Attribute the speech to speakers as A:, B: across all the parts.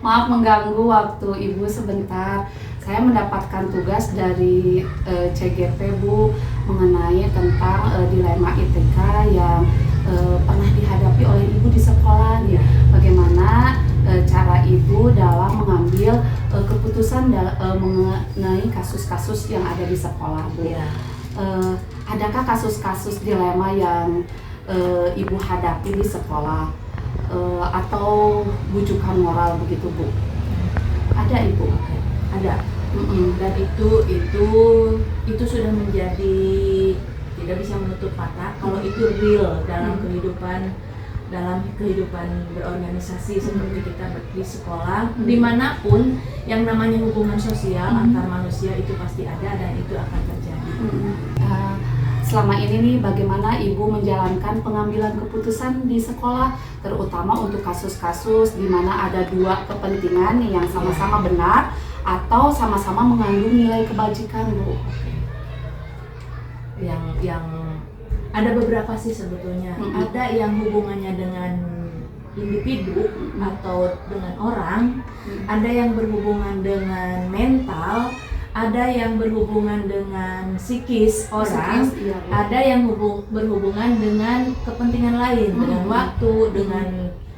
A: Maaf mengganggu waktu Ibu sebentar. Saya mendapatkan tugas dari CGP Bu mengenai tentang dilema ITK yang pernah dihadapi oleh Ibu di sekolah. Ya. Bagaimana cara Ibu dalam mengambil keputusan mengenai kasus-kasus yang ada di sekolah Bu.
B: Ya.
A: Adakah kasus-kasus dilema yang Ibu hadapi di sekolah atau bujukan moral begitu Bu? Ada Ibu?
B: Ada. Dan itu sudah menjadi tidak bisa menutup mata kalau itu real dalam kehidupan berorganisasi seperti kita di sekolah, dimanapun yang namanya hubungan sosial antar manusia itu pasti ada dan itu akan terjadi.
A: Selama ini nih bagaimana Ibu menjalankan pengambilan keputusan di sekolah, terutama untuk kasus-kasus di mana ada dua kepentingan nih yang sama-sama benar atau sama-sama mengandung nilai kebajikan Bu?
B: Yang ada beberapa sih sebetulnya. Ada yang hubungannya dengan individu atau dengan orang, ada yang berhubungan dengan mental, ada yang berhubungan dengan psikis orang, ada yang berhubungan dengan kepentingan lain, dengan waktu, dengan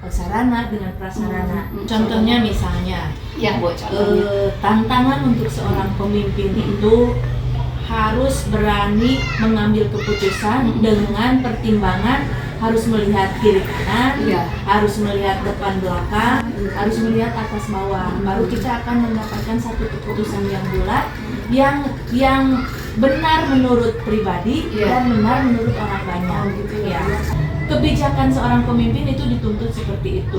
B: sarana, dengan prasarana. Contohnya misalnya,
A: Ya Bu, contohnya.
B: Tantangan untuk seorang pemimpin itu harus berani mengambil keputusan dengan pertimbangan, harus melihat kiri kanan, harus melihat depan belakang, harus melihat atas bawah. Baru kita akan mendapatkan satu keputusan yang bulat, yang benar menurut pribadi dan benar menurut orang banyak. Ya. Kebijakan seorang pemimpin itu dituntut seperti itu.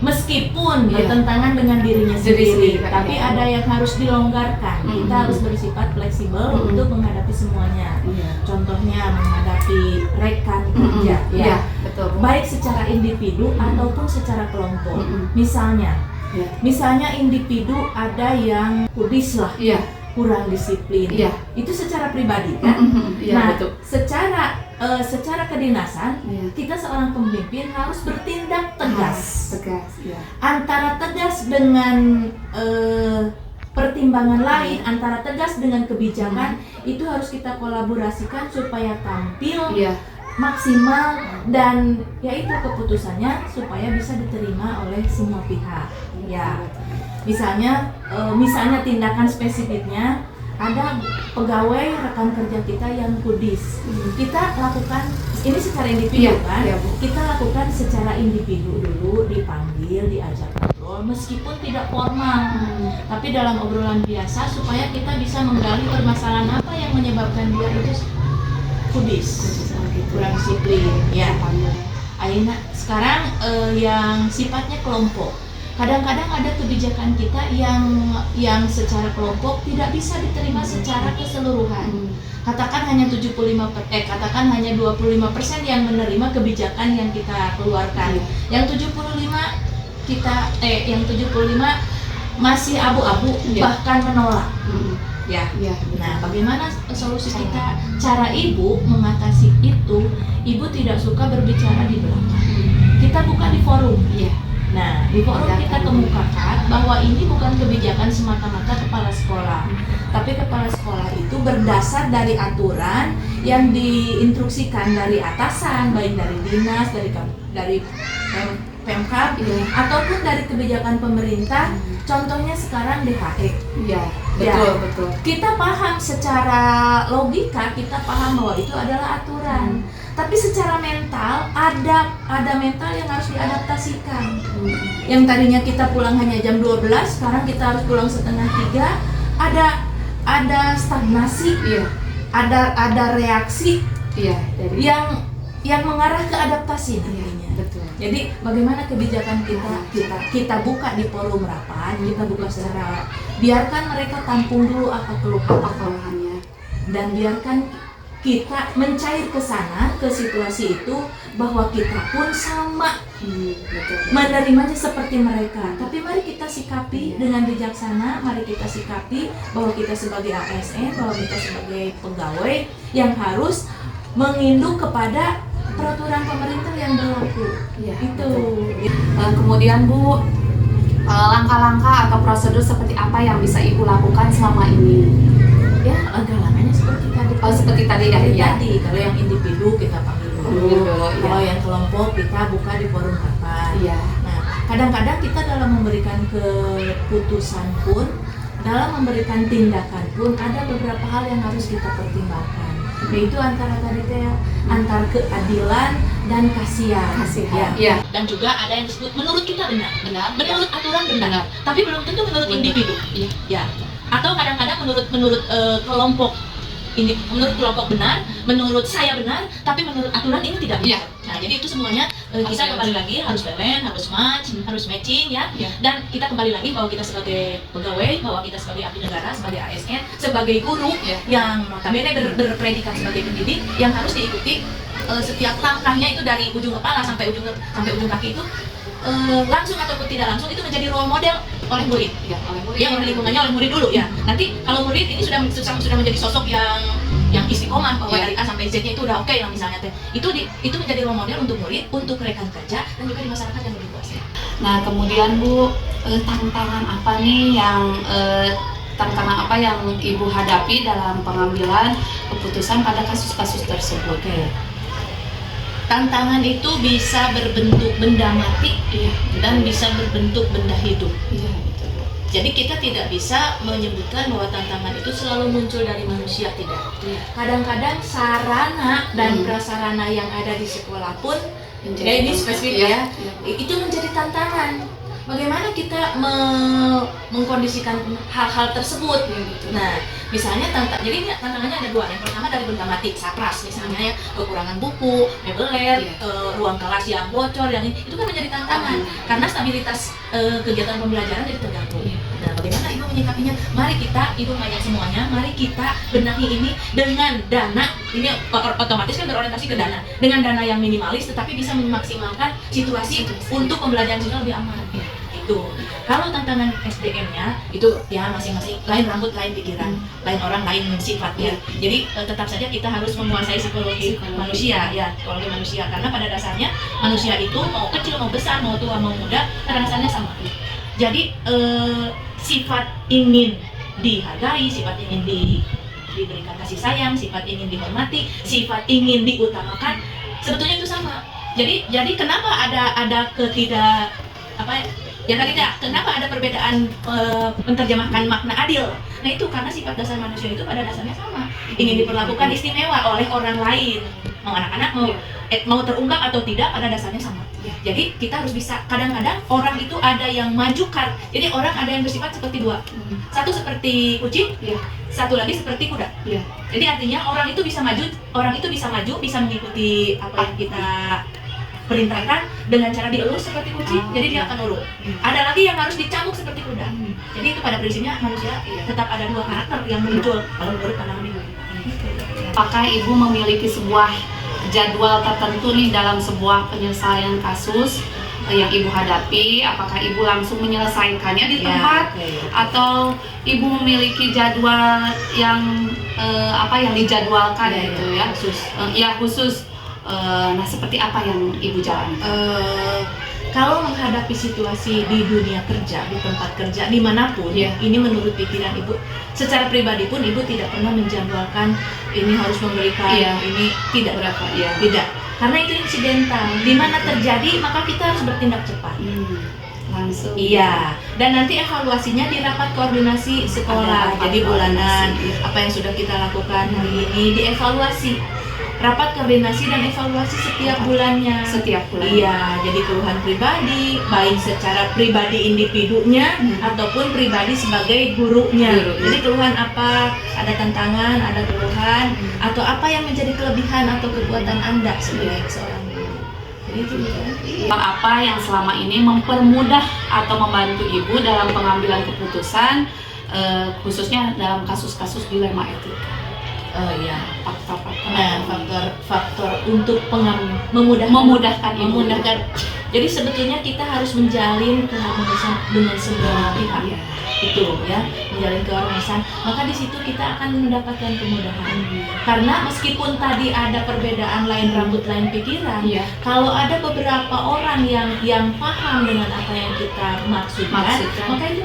B: Meskipun bertentangan dengan dirinya sendiri, tapi ada yang harus dilonggarkan. Kita harus bersifat fleksibel untuk menghadapi semuanya. Contohnya menghadapi rekan kerja,
A: betul.
B: Baik secara individu ataupun secara kelompok. Misalnya individu ada yang kudis lah, kurang disiplin. Itu secara pribadi kan.
A: Betul.
B: Secara kedinasan, kita seorang pemimpin harus bertindak tegas. Antara tegas dengan pertimbangan lain, antara tegas dengan kebijakan, itu harus kita kolaborasikan supaya tampil maksimal dan yaitu keputusannya supaya bisa diterima oleh semua pihak. Misalnya tindakan spesifiknya, ada pegawai rekan kerja kita yang kudis. Kita lakukan ini secara individu kan? Kita lakukan secara individu dulu, dipanggil, diajak ngobrol, meskipun tidak formal, tapi dalam obrolan biasa supaya kita bisa menggali permasalahan apa yang menyebabkan dia itu kudis, kurang disiplin. Aina sekarang yang sifatnya kelompok. Kadang-kadang ada kebijakan kita yang secara kelompok tidak bisa diterima secara keseluruhan. Katakan hanya 25%, hanya 25% yang menerima kebijakan yang kita keluarkan. Yang 75 masih abu-abu, bahkan menolak. Nah, bagaimana solusi kita? Cara Ibu mengatasi itu, Ibu tidak suka berbicara di belakang. Kita buka di forum. Nah, di forum kita kemukakan bahwa ini bukan kebijakan semata-mata kepala sekolah, tapi kepala sekolah itu berdasar dari aturan yang diinstruksikan dari atasan, baik dari dinas, dari Pemkab, ataupun dari kebijakan pemerintah. Contohnya sekarang DHE.
A: Betul.
B: Kita paham secara logika, kita paham bahwa itu adalah aturan. Tapi secara mental ada mental yang harus diadaptasikan. Yang tadinya kita pulang hanya jam 12, sekarang kita harus pulang setengah 3. Ada stagnasi, ada reaksi yang mengarah ke adaptasi dirinya. Jadi bagaimana kebijakan kita buka di forum rapat, kita buka secara, biarkan mereka tampung dulu apa keluhannya, dan biarkan kita mencair ke sana, ke situasi itu, bahwa kita pun sama menerimanya seperti mereka. Tapi mari kita sikapi dengan bijaksana, mari kita sikapi bahwa kita sebagai ASN, bahwa kita sebagai pegawai yang harus menginduk kepada peraturan pemerintah yang berlaku. Itu.
A: Kemudian Bu, langkah-langkah atau prosedur seperti apa yang bisa Ibu lakukan selama ini?
B: Ya, langkah-langkahnya seperti tadi.
A: Oh, seperti tadi ya.
B: Seperti
A: Ya.
B: tadi, kalau yang individu kita panggil dulu, kalau yang kelompok kita buka di forum rapat.
A: Iya.
B: Nah, kadang-kadang kita dalam memberikan keputusan pun, dalam memberikan tindakan pun ada beberapa hal yang harus kita pertimbangkan. Yaitu antara tadi antara keadilan dan kasihan.
A: Kasihan.
B: Ya.
A: Iya.
B: Dan juga ada yang disebut menurut kita benar.
A: Benar.
B: Menurut aturan benar. Tapi belum tentu menurut
A: Benar.
B: individu.
A: Iya.
B: Ya. Atau kadang-kadang menurut kelompok ini, menurut kelompok benar, menurut saya benar, tapi menurut aturan ini tidak benar.
A: Iya.
B: Nah, jadi itu semuanya kita kembali lagi harus balance, harus match, harus matching ya.
A: Iya.
B: Dan kita kembali lagi bahwa kita sebagai pegawai, bahwa kita sebagai abdi negara, sebagai ASN, sebagai guru
A: Iya.
B: yang notabene berpredikat sebagai pendidik yang harus diikuti setiap langkahnya itu dari ujung kepala sampai ujung kaki itu langsung ataupun tidak langsung itu menjadi role model oleh murid.
A: Iya, oleh murid.
B: Ya, oleh lingkungannya, oleh murid dulu ya. Nanti kalau murid ini sudah menjadi sosok yang istiqomah bahwa
A: Ya.
B: dari A sampai Z-nya itu udah oke lah misalnya teh. Itu menjadi role model untuk murid, untuk rekan kerja dan juga di masyarakat yang lebih luas ya.
A: Nah, kemudian Bu, tantangan apa nih tantangan apa yang Ibu hadapi dalam pengambilan keputusan pada kasus-kasus tersebut?
B: Oke. Tantangan itu bisa berbentuk benda mati dan bisa berbentuk benda hidup.
A: Iya, betul.
B: Jadi kita tidak bisa menyebutkan bahwa tantangan itu selalu muncul dari manusia, tidak.
A: Iya.
B: Kadang-kadang sarana dan prasarana yang ada di sekolah pun, ya ini spesifik ya, itu menjadi tantangan. Bagaimana kita mengkondisikan hal-hal tersebut? Nah, misalnya jadi tantangannya ada dua. Yang pertama dari benda mati, sapras misalnya ya, kekurangan buku, mebeler, ruang kelas yang bocor, yang itu kan menjadi tantangan karena stabilitas kegiatan pembelajaran jadi terganggu. Nah, bagaimana Ibu menyikapinya? Mari kita, Ibu mengajak semuanya, mari kita benahi ini dengan dana, ini otomatis kan berorientasi ke dana, dengan dana yang minimalis tetapi bisa memaksimalkan situasi untuk pembelajaran siswa lebih aman. Itu. Kalau tantangan SDM-nya itu ya masing-masing lain rambut, lain pikiran, lain orang, lain sifatnya. Jadi tetap saja kita harus menguasai psikologi manusia ya, psikologi manusia karena pada dasarnya manusia itu mau kecil, mau besar, mau tua, mau muda, pada dasarnya sama. Jadi sifat ingin dihargai, sifat ingin diberikan kasih sayang, sifat ingin dihormati, sifat ingin diutamakan, sebetulnya itu sama. Jadi kenapa ada kenapa ada perbedaan menerjemahkan makna adil? Nah itu karena sifat dasar manusia itu pada dasarnya sama, ingin diperlakukan istimewa oleh orang lain, mau anak-anak mau terungkap atau tidak pada dasarnya sama. Jadi kita harus bisa, kadang-kadang orang itu ada yang maju jadi orang ada yang bersifat seperti dua, satu seperti kucing, satu lagi seperti kuda. Jadi artinya orang itu bisa maju, bisa mengikuti apa yang kita perintahkan dengan cara dielus seperti kucing, jadi dia akan nurut. Ada lagi yang harus dicambuk seperti kuda. Jadi itu pada prinsipnya manusia tetap ada dua karakter yang muncul kalau menurut pandangan Ibu.
A: Apakah Ibu memiliki sebuah jadwal tertentu nih dalam sebuah penyelesaian kasus yang Ibu hadapi? Apakah Ibu langsung menyelesaikannya di tempat atau Ibu memiliki jadwal yang yang dijadwalkan gitu ya? Khusus. Nah, seperti apa yang Ibu jalani?
B: Kalau menghadapi situasi di dunia kerja, di tempat kerja, dimanapun, ini menurut pikiran Ibu, secara pribadi pun Ibu tidak pernah menjadwalkan ini harus memberikan, ini tidak berapa, tidak. Karena itu insidental, di mana terjadi maka kita harus bertindak cepat.
A: Langsung.
B: Iya, dan nanti evaluasinya di rapat koordinasi sekolah. Jadi bulanan, apa yang sudah kita lakukan hari ini dievaluasi. Rapat koordinasi dan evaluasi setiap bulannya. Iya, jadi keluhan pribadi, baik secara pribadi individunya ataupun pribadi sebagai gurunya. Jadi keluhan apa, ada tantangan, ada keluhan, atau apa yang menjadi kelebihan atau kekuatan Anda sebagai seorang guru. Jadi itu
A: apa yang selama ini mempermudah atau membantu Ibu dalam pengambilan keputusan, khususnya dalam kasus-kasus dilema etika?
B: Faktor untuk memudahkan. Jadi sebetulnya kita harus menjalin keharmonisan dengan semua pihak. itu ya, menjalin keharmonisan, maka di situ kita akan mendapatkan kemudahan. Karena meskipun tadi ada perbedaan lain rambut lain pikiran,
A: Iya.
B: kalau ada beberapa orang yang paham dengan apa yang kita maksudkan, maka itu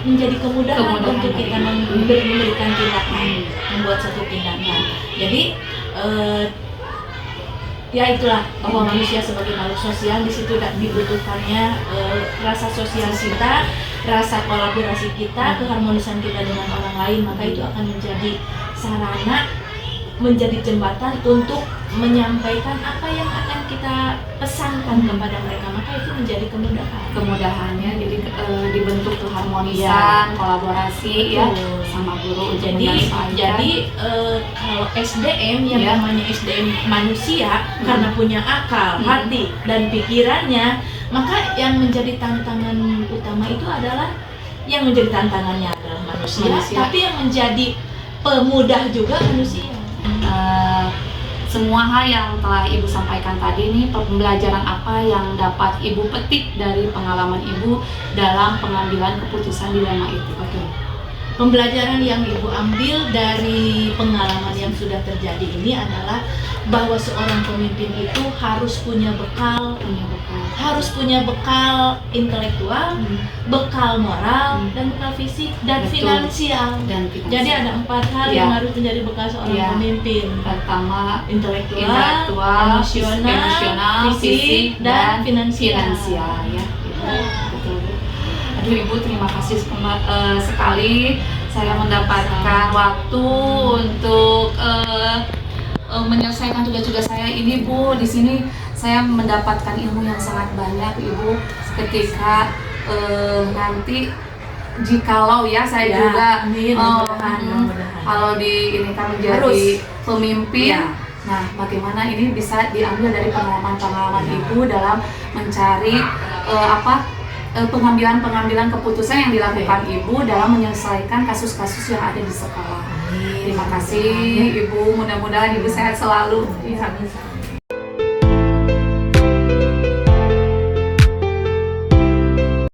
B: menjadi kemudahan untuk kita memberikan tindakan, membuat satu tindakan. Jadi ya itulah bahwa manusia sebagai makhluk sosial, di situ dibutuhkannya rasa sosial kita, rasa kolaborasi kita, keharmonisan kita dengan orang lain, maka itu akan menjadi sarana, menjadi jembatan untuk menyampaikan apa yang akan kita pesankan kepada mereka, maka itu menjadi
A: kemudahannya. Jadi dibentuk keharmonisan, kolaborasi ya sama guru untuk menyelesaikan.
B: Jadi kalau SDM yang namanya SDM manusia karena punya akal, hati dan pikirannya, maka yang menjadi tantangan utama itu adalah yang menjadi tantangannya adalah manusia. Tapi yang menjadi pemudah juga manusia.
A: Semua hal yang telah Ibu sampaikan tadi ini, pembelajaran apa yang dapat Ibu petik dari pengalaman Ibu dalam pengambilan keputusan dilema itu?
B: Pembelajaran yang Ibu ambil dari pengalaman yang sudah terjadi ini adalah bahwa seorang pemimpin itu harus punya bekal, harus punya bekal intelektual, bekal moral, dan bekal fisik dan finansial. Jadi ada 4 hal yang harus menjadi bekal seorang pemimpin.
A: Pertama,
B: intelektual, emosional, fisik, dan finansial.
A: Ya. Aduh Ibu, terima kasih sekali saya mendapatkan waktu untuk menyelesaikan tugas-tugas saya ini, Bu. Di sini saya mendapatkan ilmu yang sangat banyak, Ibu. Ketika nanti jikalau ya saya juga kalau ini kan menjadi pemimpin. Nah, bagaimana ini bisa diambil dari pengalaman-pengalaman Ibu dalam mencari pengambilan keputusan yang dilakukan Ibu dalam menyelesaikan kasus-kasus yang ada di sekolah. Terima kasih Ibu, mudah-mudahan Ibu sehat selalu.